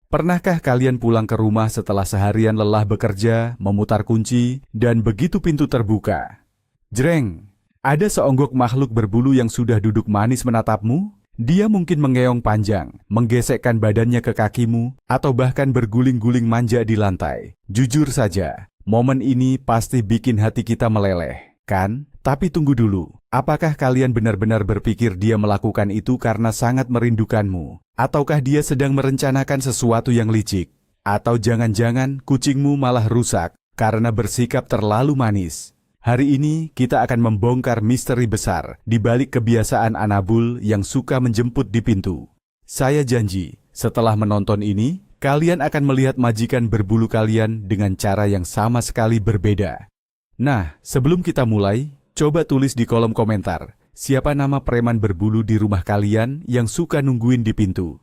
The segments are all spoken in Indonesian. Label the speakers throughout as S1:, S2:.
S1: Pernahkah kalian pulang ke rumah setelah seharian lelah bekerja, memutar kunci, dan begitu pintu terbuka? Jreng! Ada seonggok makhluk berbulu yang sudah duduk manis menatapmu? Dia mungkin mengeong panjang, menggesekkan badannya ke kakimu, atau bahkan berguling-guling manja di lantai. Jujur saja, momen ini pasti bikin hati kita meleleh, kan? Tapi tunggu dulu, apakah kalian benar-benar berpikir dia melakukan itu karena sangat merindukanmu? Ataukah dia sedang merencanakan sesuatu yang licik? Atau jangan-jangan kucingmu malah rusak karena bersikap terlalu manis? Hari ini kita akan membongkar misteri besar di balik kebiasaan Anabul yang suka menjemput di pintu. Saya janji, setelah menonton ini, kalian akan melihat majikan berbulu kalian dengan cara yang sama sekali berbeda. Nah, sebelum kita mulai, coba tulis di kolom komentar, siapa nama preman berbulu di rumah kalian yang suka nungguin di pintu.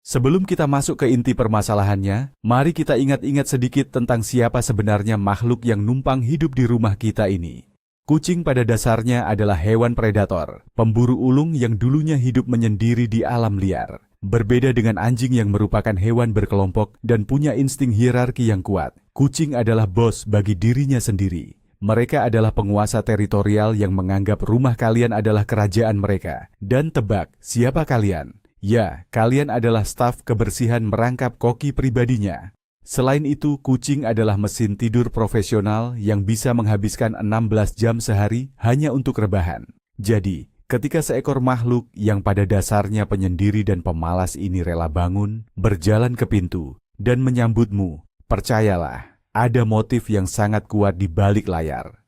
S1: Sebelum kita masuk ke inti permasalahannya, mari kita ingat-ingat sedikit tentang siapa sebenarnya makhluk yang numpang hidup di rumah kita ini. Kucing pada dasarnya adalah hewan predator, pemburu ulung yang dulunya hidup menyendiri di alam liar. Berbeda dengan anjing yang merupakan hewan berkelompok dan punya insting hierarki yang kuat, kucing adalah bos bagi dirinya sendiri. Mereka adalah penguasa teritorial yang menganggap rumah kalian adalah kerajaan mereka. Dan tebak, siapa kalian? Ya, kalian adalah staf kebersihan merangkap koki pribadinya. Selain itu, kucing adalah mesin tidur profesional yang bisa menghabiskan 16 jam sehari hanya untuk rebahan. Jadi, ketika seekor makhluk yang pada dasarnya penyendiri dan pemalas ini rela bangun, berjalan ke pintu, dan menyambutmu, percayalah, ada motif yang sangat kuat di balik layar.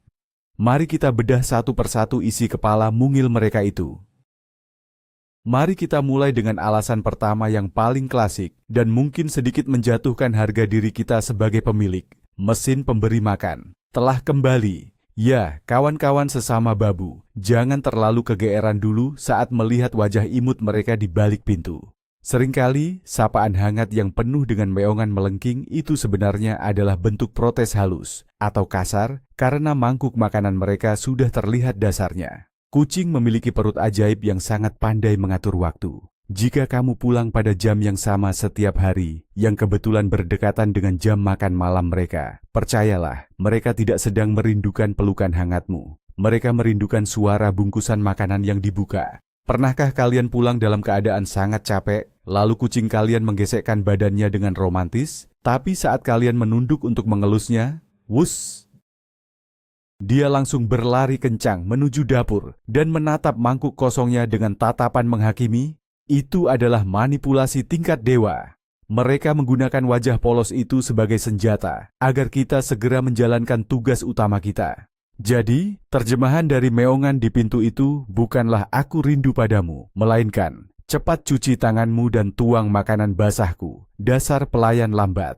S1: Mari kita bedah satu persatu isi kepala mungil mereka itu. Mari kita mulai dengan alasan pertama yang paling klasik dan mungkin sedikit menjatuhkan harga diri kita sebagai pemilik. Mesin pemberi makan telah kembali. Ya, kawan-kawan sesama babu, jangan terlalu kegeeran dulu saat melihat wajah imut mereka di balik pintu. Seringkali, sapaan hangat yang penuh dengan meongan melengking itu sebenarnya adalah bentuk protes halus atau kasar karena mangkuk makanan mereka sudah terlihat dasarnya. Kucing memiliki perut ajaib yang sangat pandai mengatur waktu. Jika kamu pulang pada jam yang sama setiap hari, yang kebetulan berdekatan dengan jam makan malam mereka, percayalah, mereka tidak sedang merindukan pelukan hangatmu. Mereka merindukan suara bungkusan makanan yang dibuka. Pernahkah kalian pulang dalam keadaan sangat capek, lalu kucing kalian menggesekkan badannya dengan romantis, tapi saat kalian menunduk untuk mengelusnya, wus! Dia langsung berlari kencang menuju dapur dan menatap mangkuk kosongnya dengan tatapan menghakimi. Itu adalah manipulasi tingkat dewa. Mereka menggunakan wajah polos itu sebagai senjata agar kita segera menjalankan tugas utama kita. Jadi, terjemahan dari meongan di pintu itu bukanlah aku rindu padamu, melainkan cepat cuci tanganmu dan tuang makanan basahku, dasar pelayan lambat.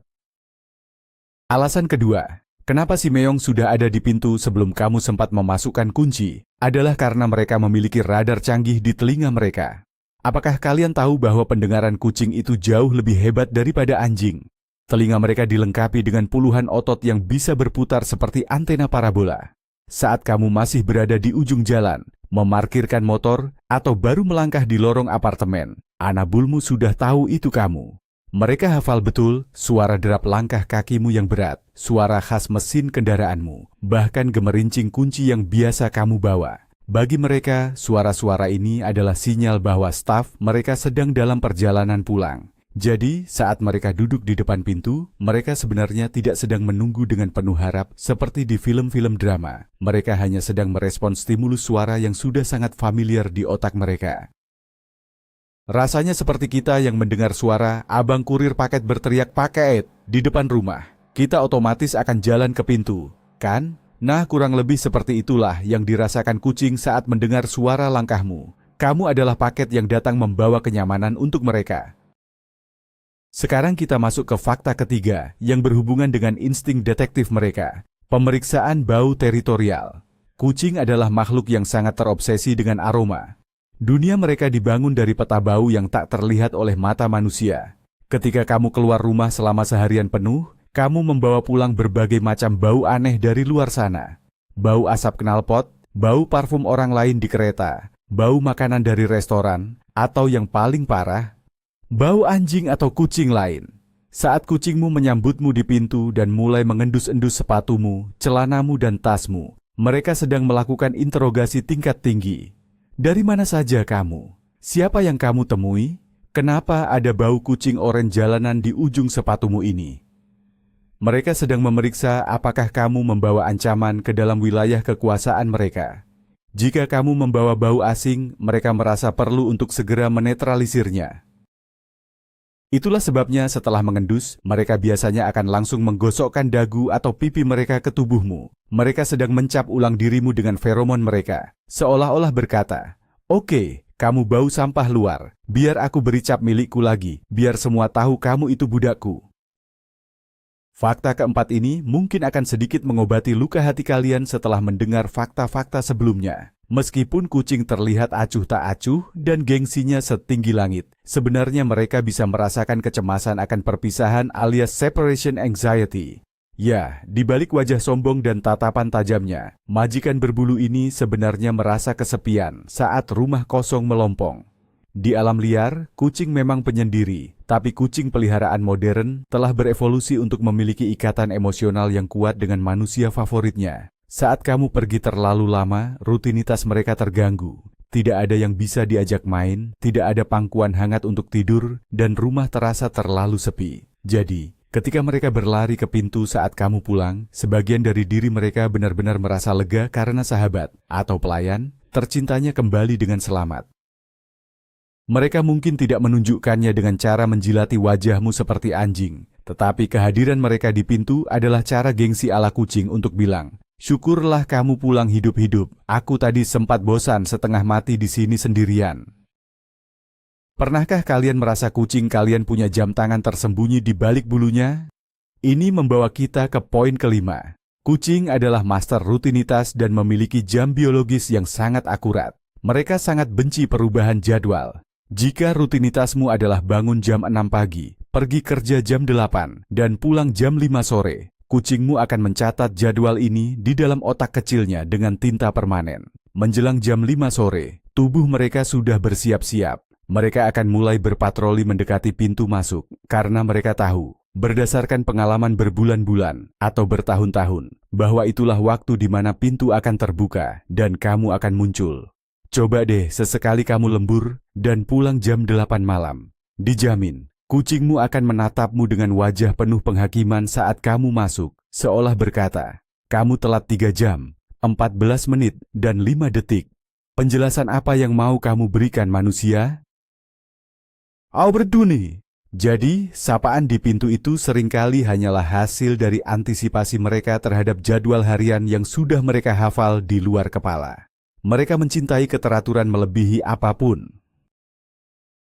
S1: Alasan kedua, kenapa si meong sudah ada di pintu sebelum kamu sempat memasukkan kunci, adalah karena mereka memiliki radar canggih di telinga mereka. Apakah kalian tahu bahwa pendengaran kucing itu jauh lebih hebat daripada anjing? Telinga mereka dilengkapi dengan puluhan otot yang bisa berputar seperti antena parabola. Saat kamu masih berada di ujung jalan, memarkirkan motor, atau baru melangkah di lorong apartemen, Anabulmu sudah tahu itu kamu. Mereka hafal betul suara derap langkah kakimu yang berat, suara khas mesin kendaraanmu, bahkan gemerincing kunci yang biasa kamu bawa. Bagi mereka, suara-suara ini adalah sinyal bahwa staf mereka sedang dalam perjalanan pulang. Jadi, saat mereka duduk di depan pintu, mereka sebenarnya tidak sedang menunggu dengan penuh harap seperti di film-film drama. Mereka hanya sedang merespon stimulus suara yang sudah sangat familiar di otak mereka. Rasanya seperti kita yang mendengar suara abang kurir paket berteriak paket di depan rumah. Kita otomatis akan jalan ke pintu, kan? Nah, kurang lebih seperti itulah yang dirasakan kucing saat mendengar suara langkahmu. Kamu adalah paket yang datang membawa kenyamanan untuk mereka. Sekarang kita masuk ke fakta ketiga yang berhubungan dengan insting detektif mereka. Pemeriksaan bau teritorial. Kucing adalah makhluk yang sangat terobsesi dengan aroma. Dunia mereka dibangun dari peta bau yang tak terlihat oleh mata manusia. Ketika kamu keluar rumah selama seharian penuh, kamu membawa pulang berbagai macam bau aneh dari luar sana. Bau asap knalpot, bau parfum orang lain di kereta, bau makanan dari restoran, atau yang paling parah, Bau anjing atau kucing lain. Saat kucingmu menyambutmu di pintu dan mulai mengendus-endus sepatumu, celanamu, dan tasmu, mereka sedang melakukan interogasi tingkat tinggi. Dari mana saja kamu? Siapa yang kamu temui? Kenapa ada bau kucing oranye jalanan di ujung sepatumu ini? Mereka sedang memeriksa apakah kamu membawa ancaman ke dalam wilayah kekuasaan mereka. Jika kamu membawa bau asing, mereka merasa perlu untuk segera menetralisirnya. Itulah sebabnya setelah mengendus, mereka biasanya akan langsung menggosokkan dagu atau pipi mereka ke tubuhmu. Mereka sedang mencap ulang dirimu dengan feromon mereka, seolah-olah berkata, "Oke, kamu bau sampah luar, biar aku beri cap milikku lagi, biar semua tahu kamu itu budakku." Fakta keempat ini mungkin akan sedikit mengobati luka hati kalian setelah mendengar fakta-fakta sebelumnya. Meskipun kucing terlihat acuh tak acuh dan gengsinya setinggi langit, sebenarnya mereka bisa merasakan kecemasan akan perpisahan alias separation anxiety. Ya, di balik wajah sombong dan tatapan tajamnya, majikan berbulu ini sebenarnya merasa kesepian saat rumah kosong melompong. Di alam liar, kucing memang penyendiri, tapi kucing peliharaan modern telah berevolusi untuk memiliki ikatan emosional yang kuat dengan manusia favoritnya. Saat kamu pergi terlalu lama, rutinitas mereka terganggu. Tidak ada yang bisa diajak main, tidak ada pangkuan hangat untuk tidur, dan rumah terasa terlalu sepi. Jadi, ketika mereka berlari ke pintu saat kamu pulang, sebagian dari diri mereka benar-benar merasa lega karena sahabat atau pelayan tercintanya kembali dengan selamat. Mereka mungkin tidak menunjukkannya dengan cara menjilati wajahmu seperti anjing, tetapi kehadiran mereka di pintu adalah cara gengsi ala kucing untuk bilang, "Syukurlah kamu pulang hidup-hidup. Aku tadi sempat bosan setengah mati di sini sendirian." Pernahkah kalian merasa kucing kalian punya jam tangan tersembunyi di balik bulunya? Ini membawa kita ke poin kelima. Kucing adalah master rutinitas dan memiliki jam biologis yang sangat akurat. Mereka sangat benci perubahan jadwal. Jika rutinitasmu adalah bangun jam 6 pagi, pergi kerja jam 8, dan pulang jam 5 sore, kucingmu akan mencatat jadwal ini di dalam otak kecilnya dengan tinta permanen. Menjelang jam 5 sore, tubuh mereka sudah bersiap-siap. Mereka akan mulai berpatroli mendekati pintu masuk, karena mereka tahu, berdasarkan pengalaman berbulan-bulan atau bertahun-tahun, bahwa itulah waktu di mana pintu akan terbuka dan kamu akan muncul. Coba deh sesekali kamu lembur dan pulang jam 8 malam. Dijamin, kucingmu akan menatapmu dengan wajah penuh penghakiman saat kamu masuk, seolah berkata, "Kamu telat 3 jam, 14 menit, dan 5 detik. Penjelasan apa yang mau kamu berikan manusia?" Auberduni. Jadi, sapaan di pintu itu seringkali hanyalah hasil dari antisipasi mereka terhadap jadwal harian yang sudah mereka hafal di luar kepala. Mereka mencintai keteraturan melebihi apapun.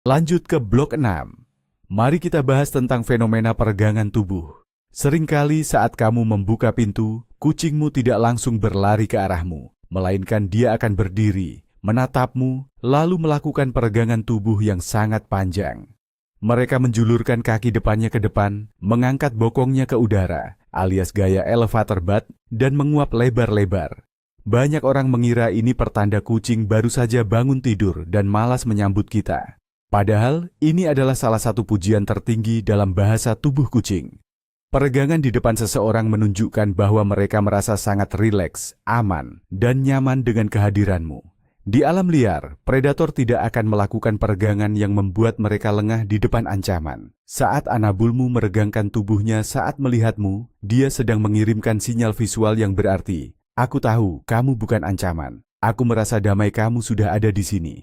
S1: Lanjut ke blok 6. Mari kita bahas tentang fenomena peregangan tubuh. Seringkali saat kamu membuka pintu, kucingmu tidak langsung berlari ke arahmu, melainkan dia akan berdiri, menatapmu, lalu melakukan peregangan tubuh yang sangat panjang. Mereka menjulurkan kaki depannya ke depan, mengangkat bokongnya ke udara, alias gaya elevator butt, dan menguap lebar-lebar. Banyak orang mengira ini pertanda kucing baru saja bangun tidur dan malas menyambut kita. Padahal, ini adalah salah satu pujian tertinggi dalam bahasa tubuh kucing. Peregangan di depan seseorang menunjukkan bahwa mereka merasa sangat rileks, aman, dan nyaman dengan kehadiranmu. Di alam liar, predator tidak akan melakukan peregangan yang membuat mereka lengah di depan ancaman. Saat anabulmu meregangkan tubuhnya saat melihatmu, dia sedang mengirimkan sinyal visual yang berarti, "Aku tahu kamu bukan ancaman. Aku merasa damai kamu sudah ada di sini."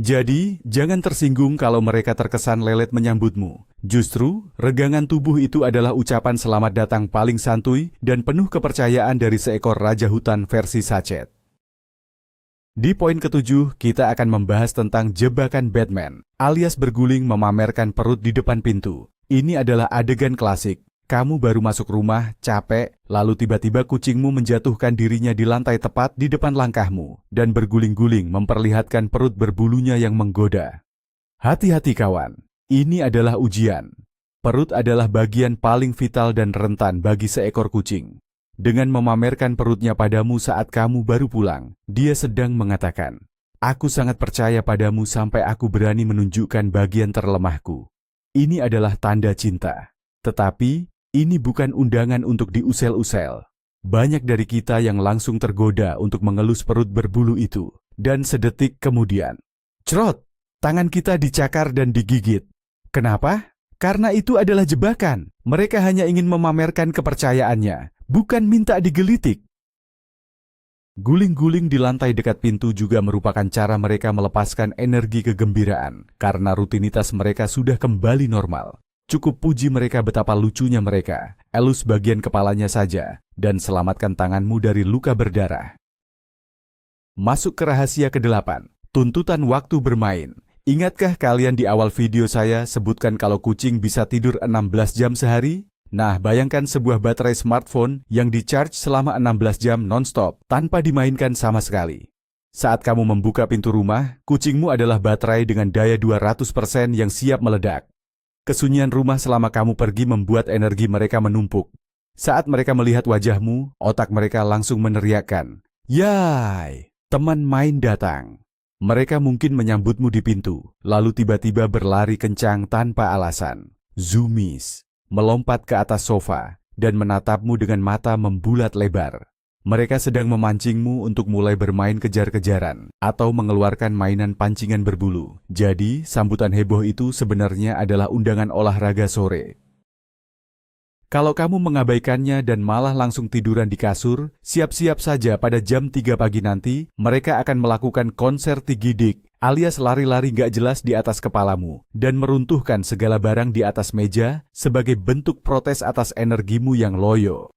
S1: Jadi, jangan tersinggung kalau mereka terkesan lelet menyambutmu. Justru, regangan tubuh itu adalah ucapan selamat datang paling santuy dan penuh kepercayaan dari seekor raja hutan versi sachet. Di poin ke-7, kita akan membahas tentang jebakan Batman, alias berguling memamerkan perut di depan pintu. Ini adalah adegan klasik. Kamu baru masuk rumah, capek, lalu tiba-tiba kucingmu menjatuhkan dirinya di lantai tepat di depan langkahmu, dan berguling-guling memperlihatkan perut berbulunya yang menggoda. Hati-hati kawan, ini adalah ujian. Perut adalah bagian paling vital dan rentan bagi seekor kucing. Dengan memamerkan perutnya padamu saat kamu baru pulang, dia sedang mengatakan, Aku sangat percaya padamu sampai aku berani menunjukkan bagian terlemahku. Ini adalah tanda cinta. Tetapi, ini bukan undangan untuk diusel-usel. Banyak dari kita yang langsung tergoda untuk mengelus perut berbulu itu. Dan sedetik kemudian, cerot, tangan kita dicakar dan digigit. Kenapa? Karena itu adalah jebakan. Mereka hanya ingin memamerkan kepercayaannya, bukan minta digelitik. Guling-guling di lantai dekat pintu juga merupakan cara mereka melepaskan energi kegembiraan, karena rutinitas mereka sudah kembali normal. Cukup puji mereka betapa lucunya mereka, elus bagian kepalanya saja, dan selamatkan tanganmu dari luka berdarah. Masuk ke rahasia ke-8, tuntutan waktu bermain. Ingatkah kalian di awal video saya sebutkan kalau kucing bisa tidur 16 jam sehari? Nah, bayangkan sebuah baterai smartphone yang di-charge selama 16 jam non-stop tanpa dimainkan sama sekali. Saat kamu membuka pintu rumah, kucingmu adalah baterai dengan daya 200% yang siap meledak. Kesunyian rumah selama kamu pergi membuat energi mereka menumpuk. Saat mereka melihat wajahmu, otak mereka langsung meneriakkan, "Yay, teman main datang." Mereka mungkin menyambutmu di pintu, lalu tiba-tiba berlari kencang tanpa alasan. Zoomies. Melompat ke atas sofa, dan menatapmu dengan mata membulat lebar. Mereka sedang memancingmu untuk mulai bermain kejar-kejaran, atau mengeluarkan mainan pancingan berbulu. Jadi, sambutan heboh itu sebenarnya adalah undangan olahraga sore. Kalau kamu mengabaikannya dan malah langsung tiduran di kasur, siap-siap saja pada jam 3 pagi nanti, mereka akan melakukan konser tigidik, alias lari-lari gak jelas di atas kepalamu, dan meruntuhkan segala barang di atas meja sebagai bentuk protes atas energimu yang loyo.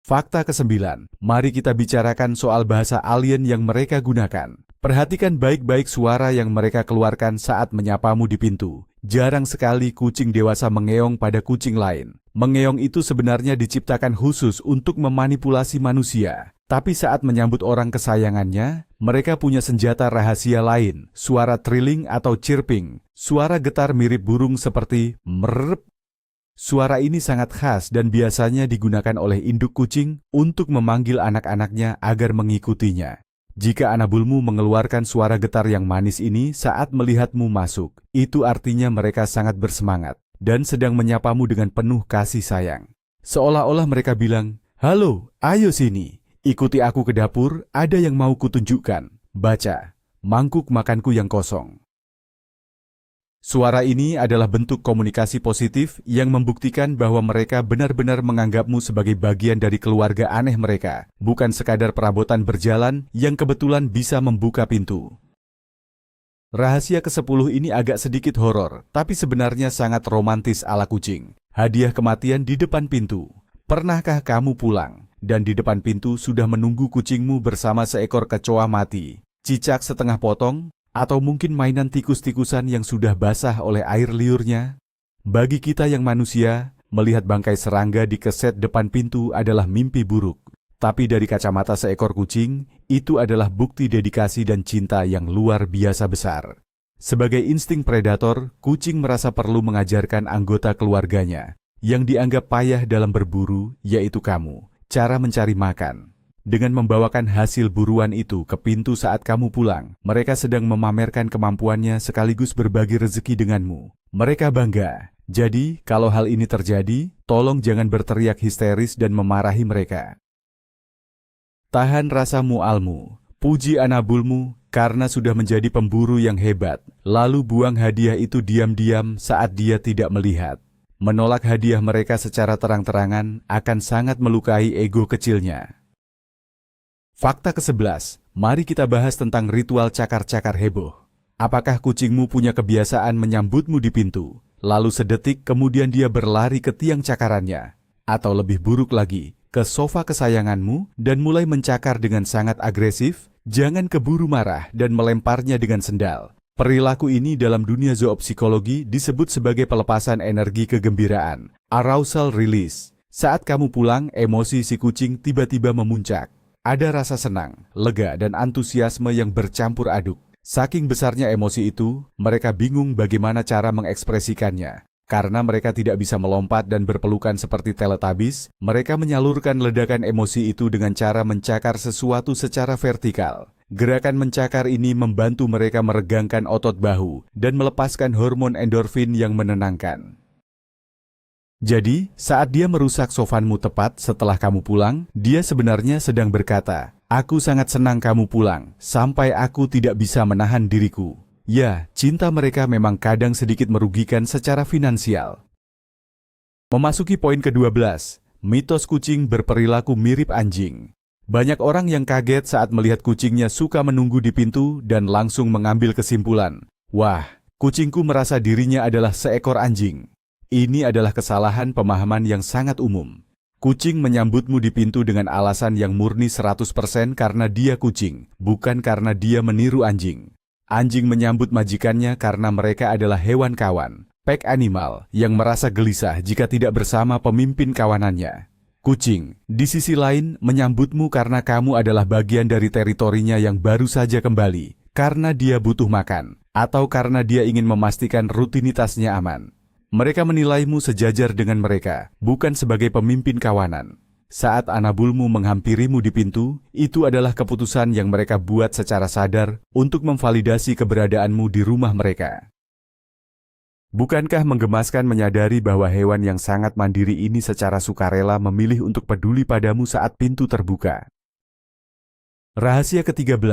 S1: Fakta ke-9, mari kita bicarakan soal bahasa alien yang mereka gunakan. Perhatikan baik-baik suara yang mereka keluarkan saat menyapamu di pintu. Jarang sekali kucing dewasa mengeong pada kucing lain. Mengeong itu sebenarnya diciptakan khusus untuk memanipulasi manusia. Tapi saat menyambut orang kesayangannya, mereka punya senjata rahasia lain, suara trilling atau chirping, suara getar mirip burung seperti merp. Suara ini sangat khas dan biasanya digunakan oleh induk kucing untuk memanggil anak-anaknya agar mengikutinya. Jika anabulmu mengeluarkan suara getar yang manis ini saat melihatmu masuk, itu artinya mereka sangat bersemangat dan sedang menyapamu dengan penuh kasih sayang. Seolah-olah mereka bilang, "Halo, ayo sini. Ikuti aku ke dapur, ada yang mau kutunjukkan. Baca, mangkuk makanku yang kosong." Suara ini adalah bentuk komunikasi positif yang membuktikan bahwa mereka benar-benar menganggapmu sebagai bagian dari keluarga aneh mereka, bukan sekadar perabotan berjalan yang kebetulan bisa membuka pintu. Rahasia ke-10 ini agak sedikit horor, tapi sebenarnya sangat romantis ala kucing. Hadiah kematian di depan pintu. Pernahkah kamu pulang, dan di depan pintu sudah menunggu kucingmu bersama seekor kecoa mati, cicak setengah potong, atau mungkin mainan tikus-tikusan yang sudah basah oleh air liurnya? Bagi kita yang manusia, melihat bangkai serangga di keset depan pintu adalah mimpi buruk. Tapi dari kacamata seekor kucing, itu adalah bukti dedikasi dan cinta yang luar biasa besar. Sebagai insting predator, kucing merasa perlu mengajarkan anggota keluarganya yang dianggap payah dalam berburu, yaitu kamu, cara mencari makan. Dengan membawakan hasil buruan itu ke pintu saat kamu pulang, mereka sedang memamerkan kemampuannya sekaligus berbagi rezeki denganmu. Mereka bangga. Jadi, kalau hal ini terjadi, tolong jangan berteriak histeris dan memarahi mereka. Tahan rasa mualmu, puji anabulmu karena sudah menjadi pemburu yang hebat, lalu buang hadiah itu diam-diam saat dia tidak melihat. Menolak hadiah mereka secara terang-terangan akan sangat melukai ego kecilnya. Fakta ke-11, mari kita bahas tentang ritual cakar-cakar heboh. Apakah kucingmu punya kebiasaan menyambutmu di pintu, lalu sedetik kemudian dia berlari ke tiang cakarannya? Atau lebih buruk lagi, ke sofa kesayanganmu dan mulai mencakar dengan sangat agresif? Jangan keburu marah dan melemparnya dengan sendal. Perilaku ini dalam dunia zoopsikologi disebut sebagai pelepasan energi kegembiraan, arousal release. Saat kamu pulang, emosi si kucing tiba-tiba memuncak. Ada rasa senang, lega, dan antusiasme yang bercampur aduk. Saking besarnya emosi itu, mereka bingung bagaimana cara mengekspresikannya. Karena mereka tidak bisa melompat dan berpelukan seperti Teletubbies, mereka menyalurkan ledakan emosi itu dengan cara mencakar sesuatu secara vertikal. Gerakan mencakar ini membantu mereka meregangkan otot bahu dan melepaskan hormon endorfin yang menenangkan. Jadi, saat dia merusak sofanmu tepat setelah kamu pulang, dia sebenarnya sedang berkata, "Aku sangat senang kamu pulang, sampai aku tidak bisa menahan diriku." Ya, cinta mereka memang kadang sedikit merugikan secara finansial. Memasuki poin ke-12, mitos kucing berperilaku mirip anjing. Banyak orang yang kaget saat melihat kucingnya suka menunggu di pintu dan langsung mengambil kesimpulan, "Wah, kucingku merasa dirinya adalah seekor anjing." Ini adalah kesalahan pemahaman yang sangat umum. Kucing menyambutmu di pintu dengan alasan yang murni 100% karena dia kucing, bukan karena dia meniru anjing. Anjing menyambut majikannya karena mereka adalah hewan kawan, pack animal, yang merasa gelisah jika tidak bersama pemimpin kawanannya. Kucing, di sisi lain, menyambutmu karena kamu adalah bagian dari teritorinya yang baru saja kembali, karena dia butuh makan, atau karena dia ingin memastikan rutinitasnya aman. Mereka menilaimu sejajar dengan mereka, bukan sebagai pemimpin kawanan. Saat anabulmu menghampirimu di pintu, itu adalah keputusan yang mereka buat secara sadar untuk memvalidasi keberadaanmu di rumah mereka. Bukankah menggemaskan menyadari bahwa hewan yang sangat mandiri ini secara sukarela memilih untuk peduli padamu saat pintu terbuka? Rahasia ke-13,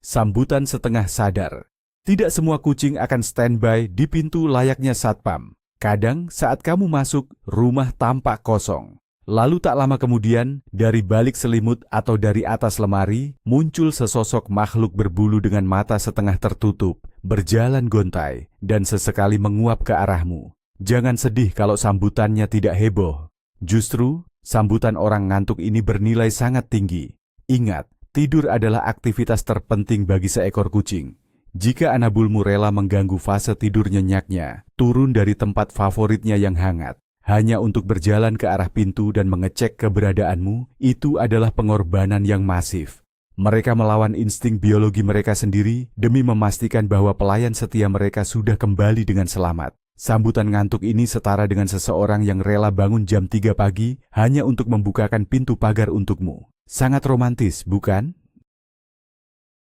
S1: sambutan setengah sadar. Tidak semua kucing akan standby di pintu layaknya satpam. Kadang saat kamu masuk, rumah tampak kosong. Lalu tak lama kemudian, dari balik selimut atau dari atas lemari, muncul sesosok makhluk berbulu dengan mata setengah tertutup, berjalan gontai, dan sesekali menguap ke arahmu. Jangan sedih kalau sambutannya tidak heboh. Justru, sambutan orang ngantuk ini bernilai sangat tinggi. Ingat, tidur adalah aktivitas terpenting bagi seekor kucing. Jika anabulmu rela mengganggu fase tidur nyenyaknya, turun dari tempat favoritnya yang hangat, hanya untuk berjalan ke arah pintu dan mengecek keberadaanmu, itu adalah pengorbanan yang masif. Mereka melawan insting biologi mereka sendiri demi memastikan bahwa pelayan setia mereka sudah kembali dengan selamat. Sambutan ngantuk ini setara dengan seseorang yang rela bangun jam 3 pagi hanya untuk membukakan pintu pagar untukmu. Sangat romantis, bukan?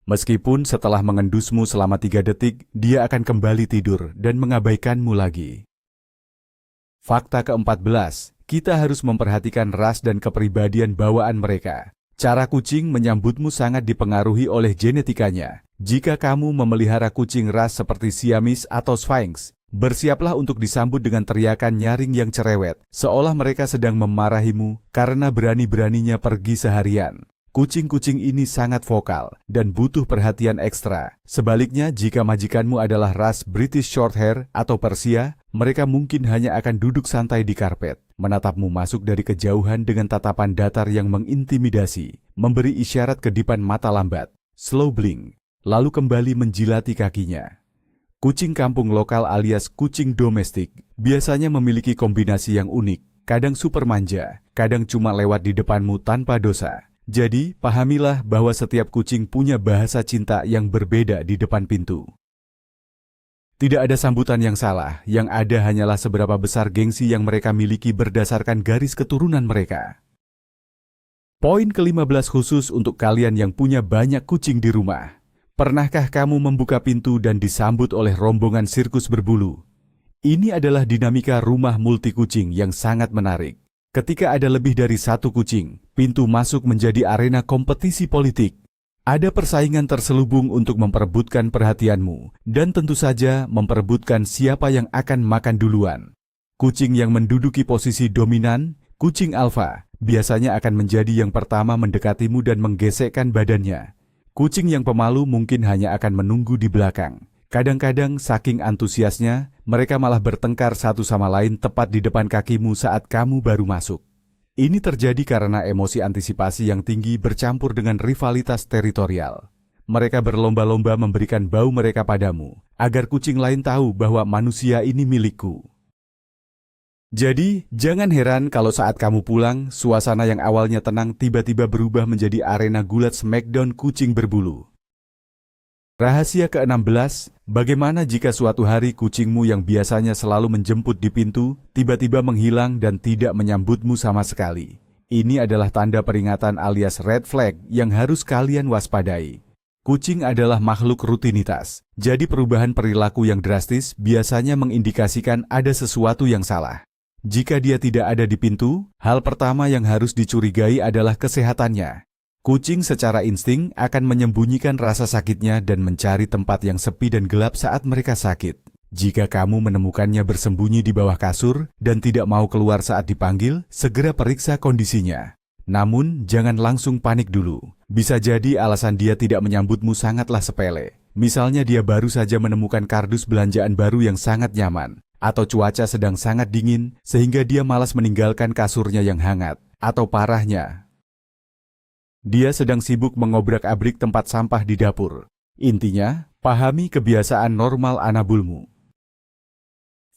S1: Meskipun setelah mengendusmu selama 3 detik, dia akan kembali tidur dan mengabaikanmu lagi. Fakta ke-14, kita harus memperhatikan ras dan kepribadian bawaan mereka. Cara kucing menyambutmu sangat dipengaruhi oleh genetikanya. Jika kamu memelihara kucing ras seperti Siamese atau Sphynx, bersiaplah untuk disambut dengan teriakan nyaring yang cerewet, seolah mereka sedang memarahimu karena berani-beraninya pergi seharian. Kucing-kucing ini sangat vokal dan butuh perhatian ekstra. Sebaliknya, jika majikanmu adalah ras British Shorthair atau Persia, mereka mungkin hanya akan duduk santai di karpet, menatapmu masuk dari kejauhan dengan tatapan datar yang mengintimidasi, memberi isyarat kedipan mata lambat, slow blink, lalu kembali menjilati kakinya. Kucing kampung lokal alias kucing domestik biasanya memiliki kombinasi yang unik, kadang super manja, kadang cuma lewat di depanmu tanpa dosa. Jadi, pahamilah bahwa setiap kucing punya bahasa cinta yang berbeda di depan pintu. Tidak ada sambutan yang salah, yang ada hanyalah seberapa besar gengsi yang mereka miliki berdasarkan garis keturunan mereka. Poin ke-15 khusus untuk kalian yang punya banyak kucing di rumah. Pernahkah kamu membuka pintu dan disambut oleh rombongan sirkus berbulu? Ini adalah dinamika rumah multi kucing yang sangat menarik. Ketika ada lebih dari satu kucing, pintu masuk menjadi arena kompetisi politik. Ada persaingan terselubung untuk memperebutkan perhatianmu, dan tentu saja memperebutkan siapa yang akan makan duluan. Kucing yang menduduki posisi dominan, kucing alfa, biasanya akan menjadi yang pertama mendekatimu dan menggesekkan badannya. Kucing yang pemalu mungkin hanya akan menunggu di belakang. Kadang-kadang saking antusiasnya, mereka malah bertengkar satu sama lain tepat di depan kakimu saat kamu baru masuk. Ini terjadi karena emosi antisipasi yang tinggi bercampur dengan rivalitas teritorial. Mereka berlomba-lomba memberikan bau mereka padamu, agar kucing lain tahu bahwa manusia ini milikku. Jadi, jangan heran kalau saat kamu pulang, suasana yang awalnya tenang tiba-tiba berubah menjadi arena gulat smackdown kucing berbulu. Rahasia ke-16, bagaimana jika suatu hari kucingmu yang biasanya selalu menjemput di pintu, tiba-tiba menghilang dan tidak menyambutmu sama sekali? Ini adalah tanda peringatan alias red flag yang harus kalian waspadai. Kucing adalah makhluk rutinitas, jadi perubahan perilaku yang drastis biasanya mengindikasikan ada sesuatu yang salah. Jika dia tidak ada di pintu, hal pertama yang harus dicurigai adalah kesehatannya. Kucing secara insting akan menyembunyikan rasa sakitnya dan mencari tempat yang sepi dan gelap saat mereka sakit. Jika kamu menemukannya bersembunyi di bawah kasur dan tidak mau keluar saat dipanggil, segera periksa kondisinya. Namun, jangan langsung panik dulu. Bisa jadi alasan dia tidak menyambutmu sangatlah sepele. Misalnya dia baru saja menemukan kardus belanjaan baru yang sangat nyaman, atau cuaca sedang sangat dingin sehingga dia malas meninggalkan kasurnya yang hangat, atau parahnya, dia sedang sibuk mengobrak-abrik tempat sampah di dapur. Intinya, pahami kebiasaan normal anabulmu.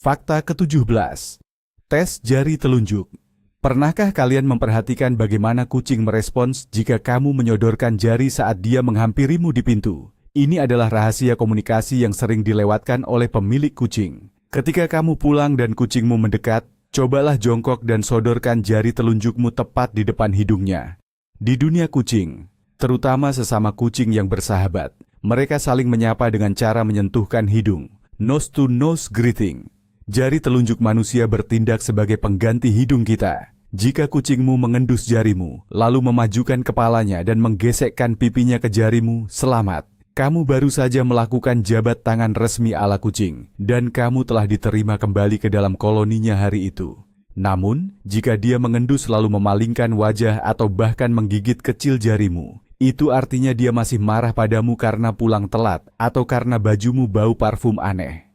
S1: Fakta ke-17. Tes jari telunjuk. Pernahkah kalian memperhatikan bagaimana kucing merespons jika kamu menyodorkan jari saat dia menghampirimu di pintu? Ini adalah rahasia komunikasi yang sering dilewatkan oleh pemilik kucing. Ketika kamu pulang dan kucingmu mendekat, cobalah jongkok dan sodorkan jari telunjukmu tepat di depan hidungnya. Di dunia kucing, terutama sesama kucing yang bersahabat, mereka saling menyapa dengan cara menyentuhkan hidung, nose-to-nose greeting. Jari telunjuk manusia bertindak sebagai pengganti hidung kita. Jika kucingmu mengendus jarimu, lalu memajukan kepalanya dan menggesekkan pipinya ke jarimu, selamat. Kamu baru saja melakukan jabat tangan resmi ala kucing, dan kamu telah diterima kembali ke dalam koloninya hari itu. Namun, jika dia mengendus lalu memalingkan wajah atau bahkan menggigit kecil jarimu, itu artinya dia masih marah padamu karena pulang telat atau karena bajumu bau parfum aneh.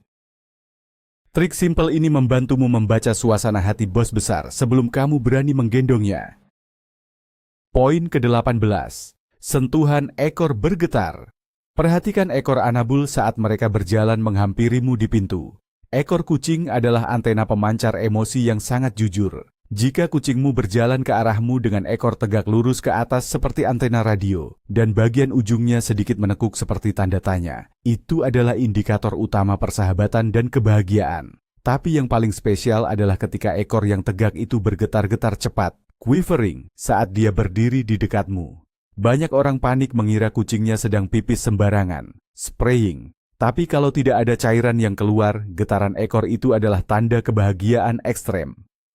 S1: Trik simpel ini membantumu membaca suasana hati bos besar sebelum kamu berani menggendongnya. Poin ke-18. Sentuhan ekor bergetar. Perhatikan ekor anabul saat mereka berjalan menghampirimu di pintu. Ekor kucing adalah antena pemancar emosi yang sangat jujur. Jika kucingmu berjalan ke arahmu dengan ekor tegak lurus ke atas seperti antena radio, dan bagian ujungnya sedikit menekuk seperti tanda tanya, itu adalah indikator utama persahabatan dan kebahagiaan. Tapi yang paling spesial adalah ketika ekor yang tegak itu bergetar-getar cepat, quivering, saat dia berdiri di dekatmu. Banyak orang panik mengira kucingnya sedang pipis sembarangan, spraying. Tapi kalau tidak ada cairan yang keluar, getaran ekor itu adalah tanda kebahagiaan ekstrem.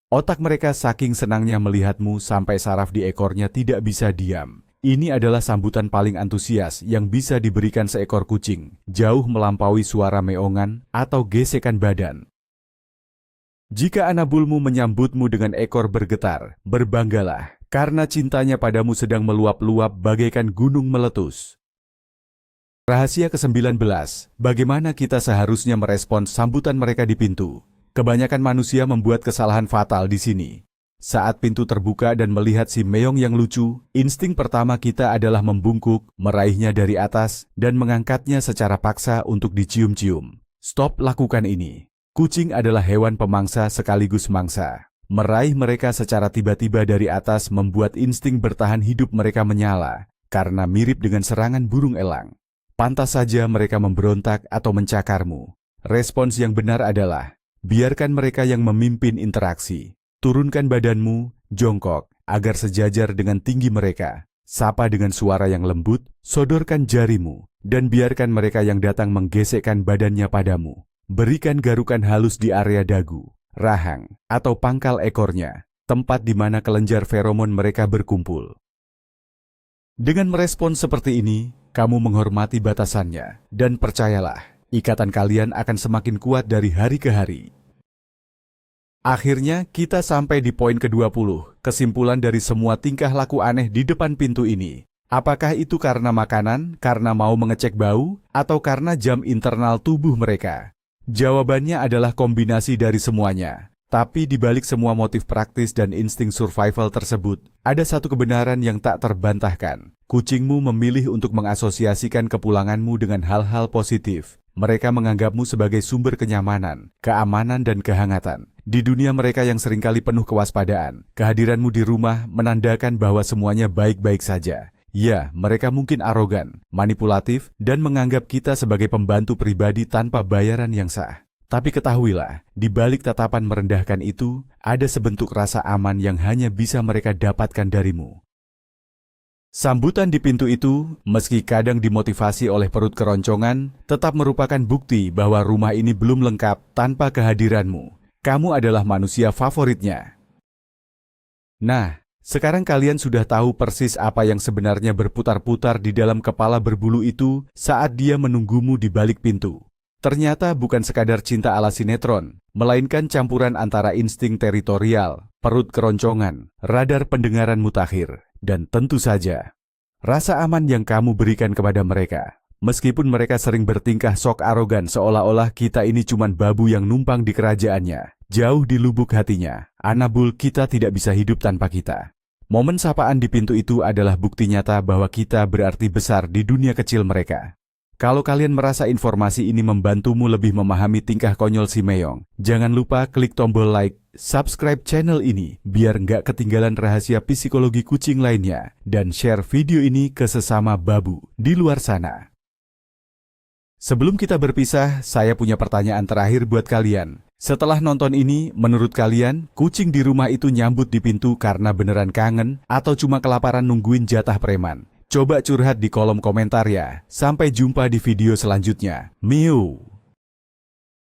S1: Otak mereka saking senangnya melihatmu sampai saraf di ekornya tidak bisa diam. Ini adalah sambutan paling antusias yang bisa diberikan seekor kucing, jauh melampaui suara meongan atau gesekan badan. Jika anabulmu menyambutmu dengan ekor bergetar, berbanggalah, karena cintanya padamu sedang meluap-luap bagaikan gunung meletus. Rahasia ke-19, bagaimana kita seharusnya merespons sambutan mereka di pintu. Kebanyakan manusia membuat kesalahan fatal di sini. Saat pintu terbuka dan melihat si meong yang lucu, insting pertama kita adalah membungkuk, meraihnya dari atas, dan mengangkatnya secara paksa untuk dicium-cium. Stop lakukan ini. Kucing adalah hewan pemangsa sekaligus mangsa. Meraih mereka secara tiba-tiba dari atas membuat insting bertahan hidup mereka menyala, karena mirip dengan serangan burung elang. Pantas saja mereka memberontak atau mencakarmu. Respons yang benar adalah, biarkan mereka yang memimpin interaksi. Turunkan badanmu, jongkok, agar sejajar dengan tinggi mereka. Sapa dengan suara yang lembut, sodorkan jarimu, dan biarkan mereka yang datang menggesekkan badannya padamu. Berikan garukan halus di area dagu, rahang, atau pangkal ekornya, tempat di mana kelenjar feromon mereka berkumpul. Dengan merespons seperti ini, kamu menghormati batasannya, dan percayalah, ikatan kalian akan semakin kuat dari hari ke hari. Akhirnya, kita sampai di poin ke-20, kesimpulan dari semua tingkah laku aneh di depan pintu ini. Apakah itu karena makanan, karena mau mengecek bau, atau karena jam internal tubuh mereka? Jawabannya adalah kombinasi dari semuanya. Tapi di balik semua motif praktis dan insting survival tersebut, ada satu kebenaran yang tak terbantahkan. Kucingmu memilih untuk mengasosiasikan kepulanganmu dengan hal-hal positif. Mereka menganggapmu sebagai sumber kenyamanan, keamanan, dan kehangatan. Di dunia mereka yang seringkali penuh kewaspadaan, kehadiranmu di rumah menandakan bahwa semuanya baik-baik saja. Ya, mereka mungkin arogan, manipulatif, dan menganggap kita sebagai pembantu pribadi tanpa bayaran yang sah. Tapi ketahuilah, di balik tatapan merendahkan itu, ada sebentuk rasa aman yang hanya bisa mereka dapatkan darimu. Sambutan di pintu itu, meski kadang dimotivasi oleh perut keroncongan, tetap merupakan bukti bahwa rumah ini belum lengkap tanpa kehadiranmu. Kamu adalah manusia favoritnya. Nah, sekarang kalian sudah tahu persis apa yang sebenarnya berputar-putar di dalam kepala berbulu itu saat dia menunggumu di balik pintu. Ternyata bukan sekadar cinta ala sinetron, melainkan campuran antara insting teritorial, perut keroncongan, radar pendengaran mutakhir, dan tentu saja, rasa aman yang kamu berikan kepada mereka. Meskipun mereka sering bertingkah sok arogan seolah-olah kita ini cuman babu yang numpang di kerajaannya, jauh di lubuk hatinya, Anabul, kita tidak bisa hidup tanpa kita. Momen sapaan di pintu itu adalah bukti nyata bahwa kita berarti besar di dunia kecil mereka. Kalau kalian merasa informasi ini membantumu lebih memahami tingkah konyol si Meong, jangan lupa klik tombol like, subscribe channel ini biar nggak ketinggalan rahasia psikologi kucing lainnya, dan share video ini ke sesama babu di luar sana. Sebelum kita berpisah, saya punya pertanyaan terakhir buat kalian. Setelah nonton ini, menurut kalian, kucing di rumah itu nyambut di pintu karena beneran kangen atau cuma kelaparan nungguin jatah preman? Coba curhat di kolom komentar ya. Sampai jumpa di video selanjutnya. Miu.